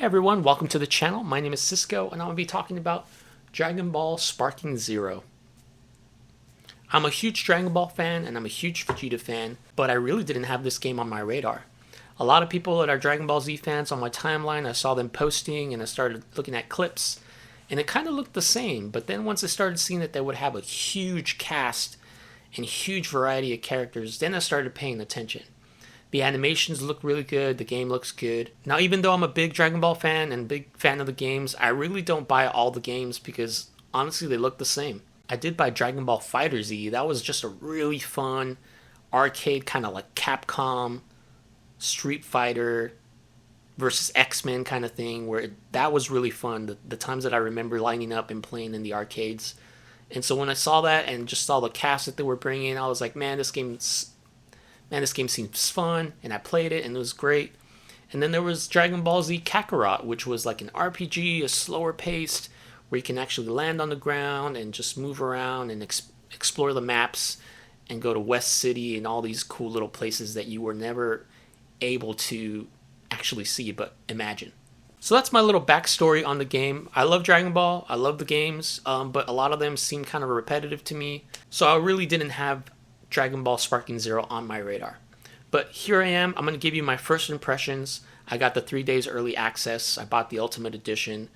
Hey everyone, welcome to the channel. My name is Siffco, and I'm going to be talking about Dragon Ball Sparking Zero. I'm a huge Dragon Ball fan, and I'm a huge Vegeta fan, but I really didn't have this game on my radar. A lot of people that are Dragon Ball Z fans on my timeline, I saw them posting, and I started looking at clips, and it kind of looked the same, but then once I started seeing that they would have a huge cast and huge variety of characters, then I started paying attention. The animations look really good, the game looks good. Now, even though I'm a big Dragon Ball fan and big fan of the games, I really don't buy all the games because honestly they look the same. I did buy Dragon Ball FighterZ. That was just a really fun arcade, kind of like Capcom, Street Fighter versus X-Men kind of thing, where that was really fun. The times that I remember lining up and playing in the arcades. And so when I saw that and just saw the cast that they were bringing, I was like, man, this game seems fun, and I played it, and it was great. And then there was Dragon Ball Z Kakarot, which was like an RPG, a slower paced, where you can actually land on the ground and just move around and explore the maps and go to West City and all these cool little places that you were never able to actually see but imagine. So that's my little backstory on the game. I love Dragon Ball, I love the games, but a lot of them seem kind of repetitive to me. So I really didn't have Dragon Ball Sparking Zero on my radar. But here I am. I'm going to give you my first impressions. I got the 3 days early access. I bought the Ultimate Edition.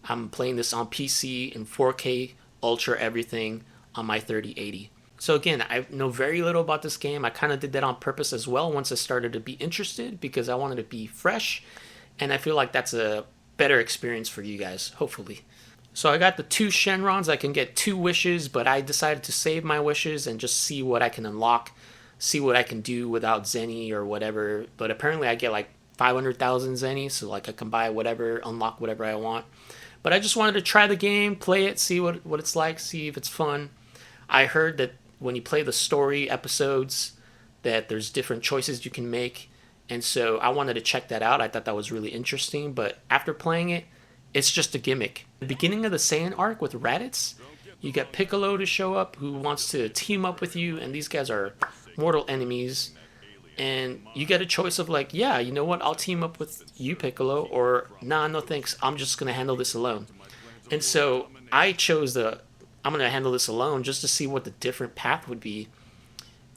I'm playing this on PC in 4K, Ultra everything on my 3080. So again, I know very little about this game. I kind of did that on purpose as well once I started to be interested because I wanted to be fresh. And I feel like that's a better experience for you guys, hopefully. So I got the 2 Shenrons. I can get 2 wishes, but I decided to save my wishes and just see what I can unlock, see what I can do without Zenny or whatever. But apparently I get like 500,000 Zenny, so like I can buy whatever, unlock whatever I want. But I just wanted to try the game, play it, see what it's like, see if it's fun. I heard that when you play the story episodes that there's different choices you can make. And so I wanted to check that out. I thought that was really interesting. But after playing it, it's just a gimmick. The beginning of the Sane arc with Raditz, you get Piccolo to show up who wants to team up with you, and these guys are mortal enemies. And you get a choice of like, yeah, you know what, I'll team up with you, Piccolo, or nah, no thanks, I'm just going to handle this alone. And so I chose I'm going to handle this alone just to see what the different path would be.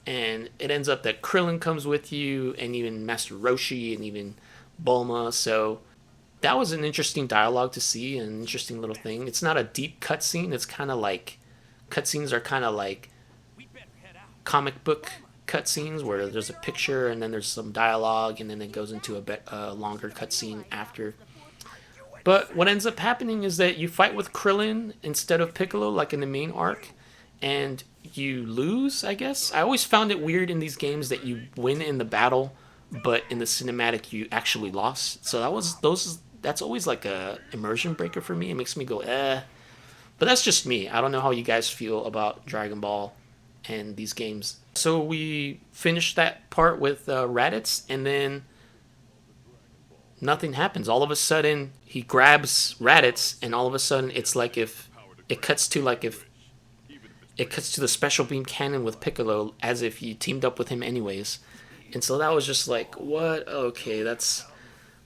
And it ends up that Krillin comes with you, and even Master Roshi, and even Bulma, so that was an interesting dialogue to see, an interesting little thing. It's not a deep cutscene. It's kind of like, cutscenes are kind of like comic book cutscenes where there's a picture and then there's some dialogue and then it goes into a longer cutscene after. But what ends up happening is that you fight with Krillin instead of Piccolo like in the main arc, and you lose, I guess. I always found it weird in these games that you win in the battle, but in the cinematic you actually lost. So that's always like a immersion breaker for me. It makes me go, eh. But that's just me. I don't know how you guys feel about Dragon Ball and these games. So we finished that part with Raditz, and then nothing happens. All of a sudden, he grabs Raditz, and all of a sudden, it's like if it cuts to the special beam cannon with Piccolo, as if you teamed up with him anyways. And so that was just like, what? Okay, that's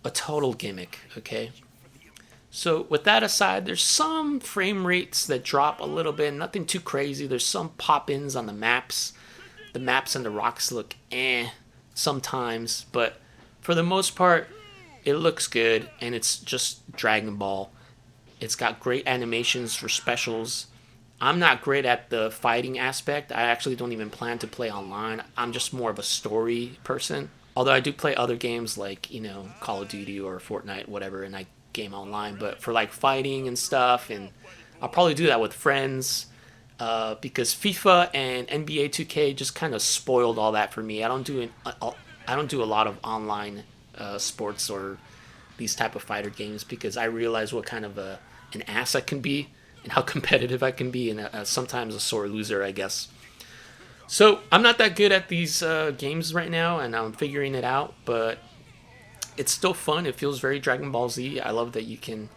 a total gimmick, okay? So with that aside, there's some frame rates that drop a little bit, nothing too crazy. There's some pop-ins on the maps. The maps and the rocks look sometimes, but for the most part, it looks good, and it's just Dragon Ball. It's got great animations for specials. I'm not great at the fighting aspect. I actually don't even plan to play online. I'm just more of a story person. Although I do play other games like, Call of Duty or Fortnite, whatever, and I game online. But for like fighting and stuff, and I'll probably do that with friends because FIFA and NBA 2K just kind of spoiled all that for me. I don't do a lot of online sports or these type of fighter games because I realize what kind of an ass I can be and how competitive I can be, and sometimes a sore loser, I guess. So I'm not that good at these games right now, and I'm figuring it out, but it's still fun. It feels very Dragon Ball Z. I love that you can...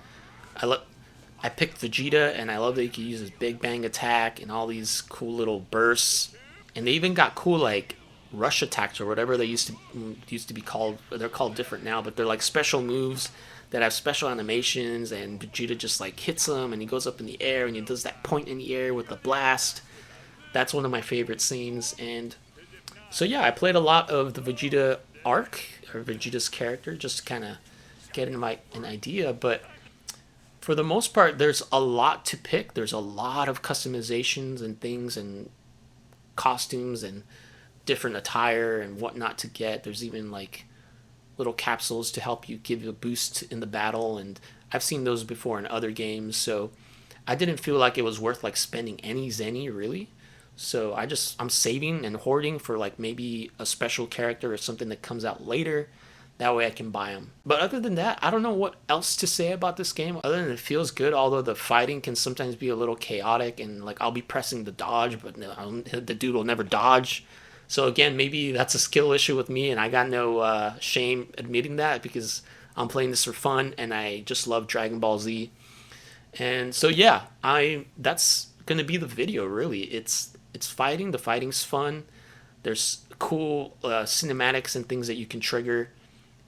I picked Vegeta, and I love that you can use his Big Bang attack and all these cool little bursts. And they even got cool, like, rush attacks or whatever they used to be called. They're called different now, but they're like special moves that have special animations, and Vegeta just like hits him and he goes up in the air and he does that point in the air with the blast. That's one of my favorite scenes. And so yeah, I played a lot of the Vegeta arc, or Vegeta's character, just to kind of get an idea. But for the most part, there's a lot to pick. There's a lot of customizations and things and costumes and different attire and whatnot to get. There's even like little capsules to help you give you a boost in the battle, and I've seen those before in other games, so I didn't feel like it was worth like spending any zenny really. So I'm saving and hoarding for like maybe a special character or something that comes out later. That way I can buy them. But other than that, I don't know what else to say about this game other than it feels good, although the fighting can sometimes be a little chaotic, and like I'll be pressing the dodge, but the dude will never dodge. So again, maybe that's a skill issue with me, and I got no shame admitting that, because I'm playing this for fun and I just love Dragon Ball Z. And so yeah, that's gonna be the video really. It's fighting. The fighting's fun. There's cool cinematics and things that you can trigger,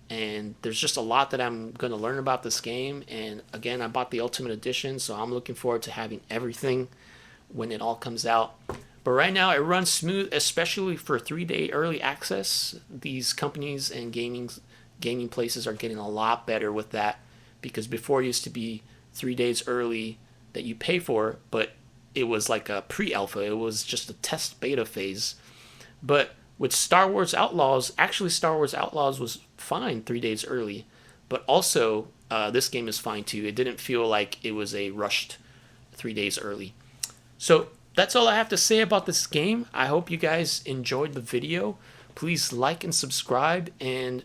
and there's just a lot that I'm gonna learn about this game. And again, I bought the Ultimate Edition, so I'm looking forward to having everything when it all comes out. But right now it runs smooth, especially for 3-day early access. These companies and gaming places are getting a lot better with that, because before it used to be 3 days early that you pay for, but it was like a pre-alpha. It was just a test beta phase. But with Star Wars Outlaws, actually Star Wars Outlaws was fine 3 days early, but also this game is fine too. It didn't feel like it was a rushed 3 days early. So that's all I have to say about this game. I hope you guys enjoyed the video. Please like and subscribe, and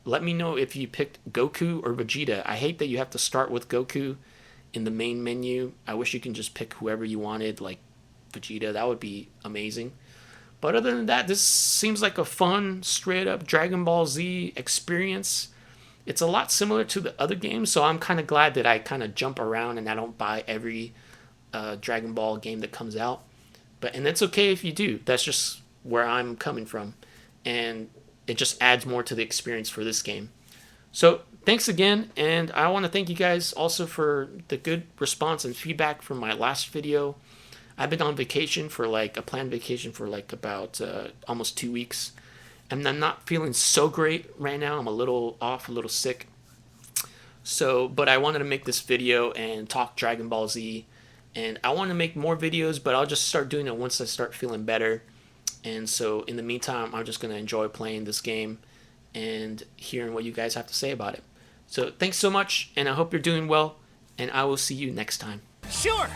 let me know if you picked Goku or Vegeta. I hate that you have to start with Goku in the main menu. I wish you can just pick whoever you wanted, like Vegeta. That would be amazing. But other than that, this seems like a fun, straight-up Dragon Ball Z experience. It's a lot similar to the other games, so I'm kind of glad that I kind of jump around and I don't buy every Dragon Ball game that comes out. And it's okay if you do. That's just where I'm coming from. And it just adds more to the experience for this game. So thanks again, and I want to thank you guys also for the good response and feedback from my last video. I've been on vacation for like a planned vacation for like about almost 2 weeks, and I'm not feeling so great right now. I'm a little off, a little sick. So, but I wanted to make this video and talk Dragon Ball Z, and I want to make more videos, but I'll just start doing it once I start feeling better. And so in the meantime, I'm just going to enjoy playing this game and hearing what you guys have to say about it. So thanks so much, and I hope you're doing well, and I will see you next time. Sure!